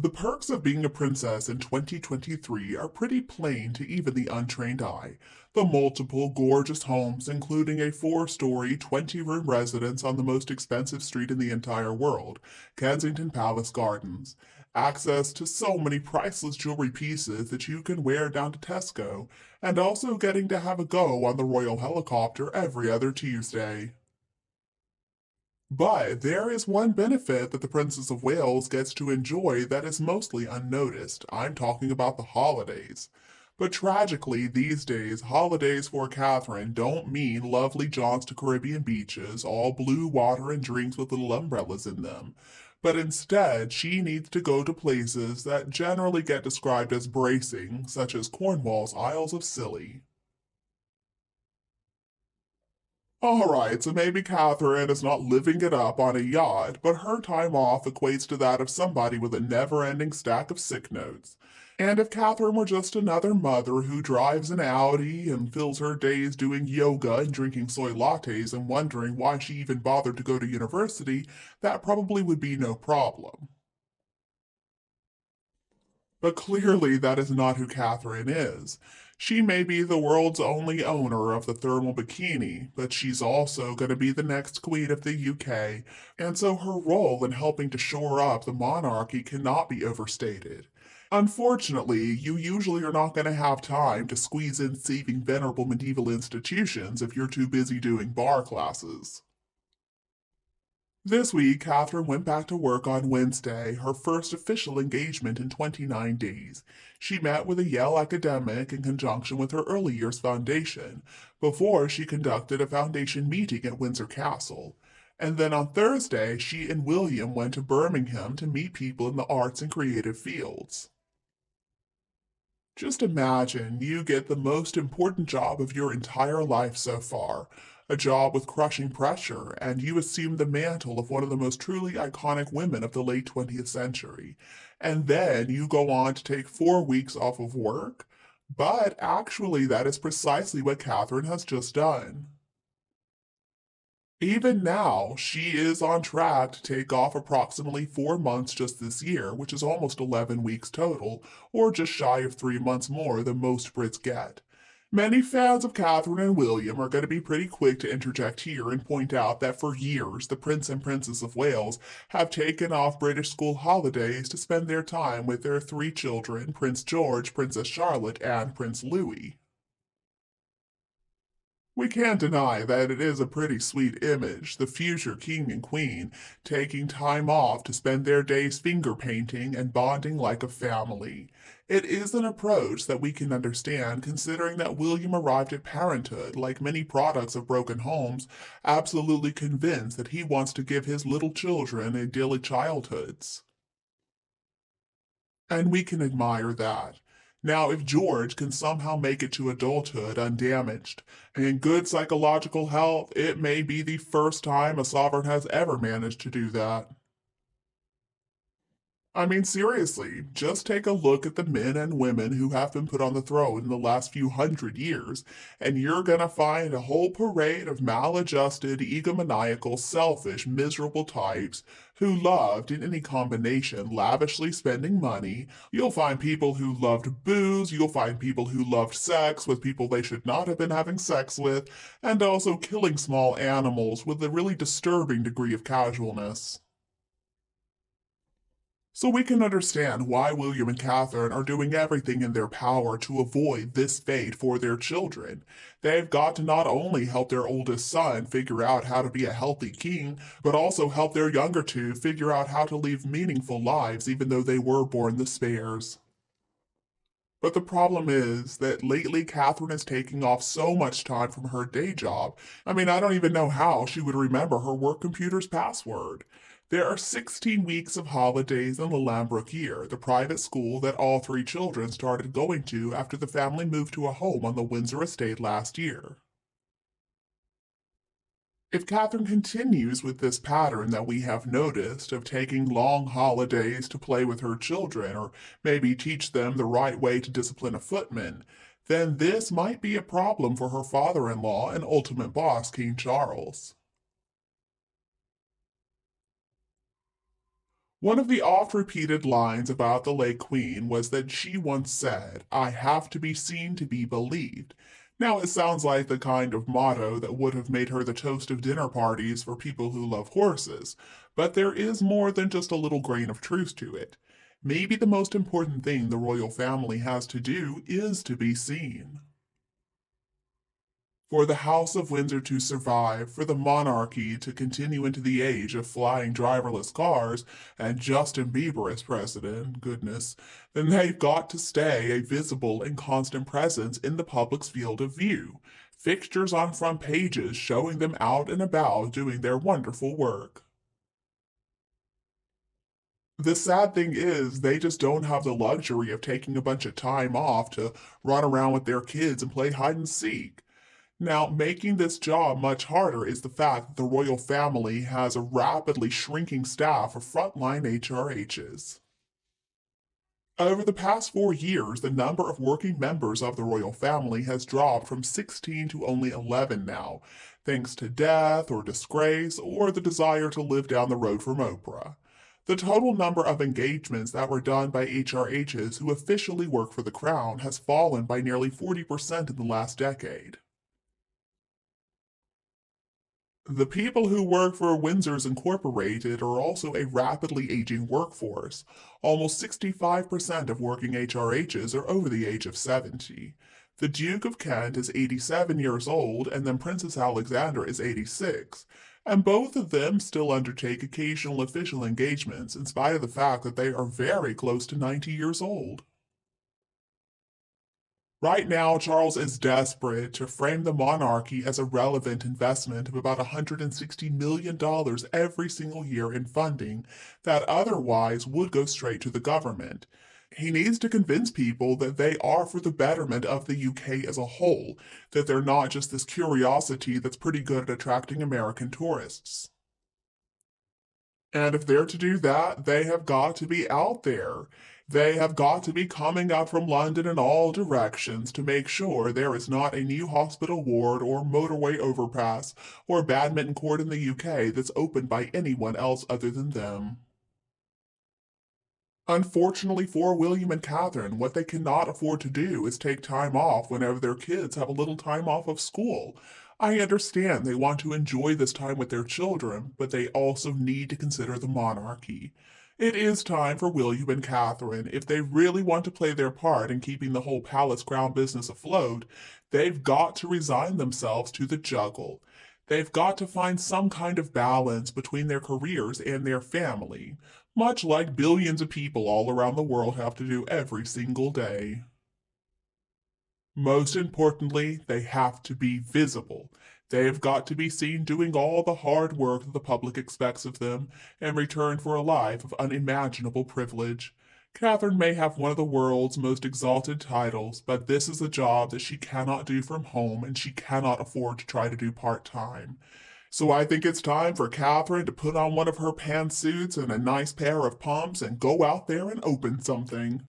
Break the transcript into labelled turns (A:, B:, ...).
A: The perks of being a princess in 2023 are pretty plain to even the untrained eye. The multiple gorgeous homes, including a 4-story, 20-room residence on the most expensive street in the entire world, Kensington Palace Gardens. Access to so many priceless jewelry pieces that you can wear down to Tesco, and also getting to have a go on the royal helicopter every other Tuesday. But there is one benefit that the Princess of Wales gets to enjoy that is mostly unnoticed. I'm talking about the holidays. But tragically, these days, holidays for Catherine don't mean lovely jaunts to Caribbean beaches, all blue water and drinks with little umbrellas in them. But instead, she needs to go to places that generally get described as bracing, such as Cornwall's Isles of Scilly. Alright, so maybe Catherine is not living it up on a yacht, but her time off equates to that of somebody with a never-ending stack of sick notes. And if Catherine were just another mother who drives an Audi and fills her days doing yoga and drinking soy lattes and wondering why she even bothered to go to university, that probably would be no problem. But clearly that is not who Catherine is. She may be the world's only owner of the thermal bikini, but she's also going to be the next queen of the UK, and so her role in helping to shore up the monarchy cannot be overstated. Unfortunately, you usually are not going to have time to squeeze in saving venerable medieval institutions if you're too busy doing bar classes. This week, Catherine went back to work on Wednesday, her first official engagement in 29 days. She met with a Yale academic in conjunction with her early years foundation, before she conducted a foundation meeting at Windsor Castle. And then on Thursday, she and William went to Birmingham to meet people in the arts and creative fields. Just imagine you get the most important job of your entire life so far, a job with crushing pressure, and you assume the mantle of one of the most truly iconic women of the late 20th century. And then you go on to take 4 weeks off of work. But actually, that is precisely what Catherine has just done. Even now, she is on track to take off approximately 4 months just this year, which is almost 11 weeks total, or just shy of 3 months more than most Brits get. Many fans of Catherine and William are going to be pretty quick to interject here and point out that for years the Prince and Princess of Wales have taken off British school holidays to spend their time with their 3 children, Prince George, Princess Charlotte, and Prince Louis. We can't deny that it is a pretty sweet image, the future king and queen taking time off to spend their days finger painting and bonding like a family. It is an approach that we can understand considering that William arrived at parenthood, like many products of broken homes, absolutely convinced that he wants to give his little children idyllic childhoods. And we can admire that. Now, if George can somehow make it to adulthood undamaged and in good psychological health, it may be the first time a sovereign has ever managed to do that. I mean, seriously, just take a look at the men and women who have been put on the throne in the last few hundred years, and you're gonna find a whole parade of maladjusted, egomaniacal, selfish, miserable types who loved, in any combination, lavishly spending money. You'll find people who loved booze, you'll find people who loved sex with people they should not have been having sex with, and also killing small animals with a really disturbing degree of casualness. So we can understand why William and Catherine are doing everything in their power to avoid this fate for their children. They've got to not only help their oldest son figure out how to be a healthy king, but also help their younger two figure out how to live meaningful lives even though they were born the spares. But the problem is that lately Catherine is taking off so much time from her day job. I mean, I don't even know how she would remember her work computer's password. There are 16 weeks of holidays in the Lambrook year, the private school that all 3 children started going to after the family moved to a home on the Windsor estate last year. If Catherine continues with this pattern that we have noticed of taking long holidays to play with her children or maybe teach them the right way to discipline a footman, then this might be a problem for her father-in-law and ultimate boss, King Charles. One of the oft-repeated lines about the late Queen was that she once said, "I have to be seen to be believed." Now, it sounds like the kind of motto that would have made her the toast of dinner parties for people who love horses, but there is more than just a little grain of truth to it. Maybe the most important thing the royal family has to do is to be seen. For the House of Windsor to survive, for the monarchy to continue into the age of flying driverless cars and Justin Bieber as president, goodness, then they've got to stay a visible and constant presence in the public's field of view. Fixtures on front pages showing them out and about doing their wonderful work. The sad thing is, they just don't have the luxury of taking a bunch of time off to run around with their kids and play hide and seek. Now, making this job much harder is the fact that the royal family has a rapidly shrinking staff of frontline HRHs. Over the past 4 years, the number of working members of the royal family has dropped from 16 to only 11 now, thanks to death or disgrace or the desire to live down the road from Oprah. The total number of engagements that were done by HRHs who officially work for the crown has fallen by nearly 40% in the last decade. The people who work for Windsor's Incorporated are also a rapidly aging workforce. Almost 65% of working HRHs are over the age of 70. The Duke of Kent is 87 years old, and then Princess Alexandra is 86. And both of them still undertake occasional official engagements, in spite of the fact that they are very close to 90 years old. Right now, Charles is desperate to frame the monarchy as a relevant investment of about $160 million every single year in funding that otherwise would go straight to the government. He needs to convince people that they are for the betterment of the UK as a whole, that they're not just this curiosity that's pretty good at attracting American tourists. And if they're to do that, they have got to be out there. They have got to be coming up from London in all directions to make sure there is not a new hospital ward or motorway overpass or badminton court in the UK that's opened by anyone else other than them. Unfortunately for William and Catherine, what they cannot afford to do is take time off whenever their kids have a little time off of school. I understand they want to enjoy this time with their children, but they also need to consider the monarchy. It is time for William and Catherine, if they really want to play their part in keeping the whole palace crown business afloat, they've got to resign themselves to the juggle. They've got to find some kind of balance between their careers and their family, much like billions of people all around the world have to do every single day. Most importantly, they have to be visible. They have got to be seen doing all the hard work that the public expects of them in return for a life of unimaginable privilege. Catherine may have one of the world's most exalted titles, but this is a job that she cannot do from home and she cannot afford to try to do part-time. So I think it's time for Catherine to put on one of her pantsuits and a nice pair of pumps and go out there and open something.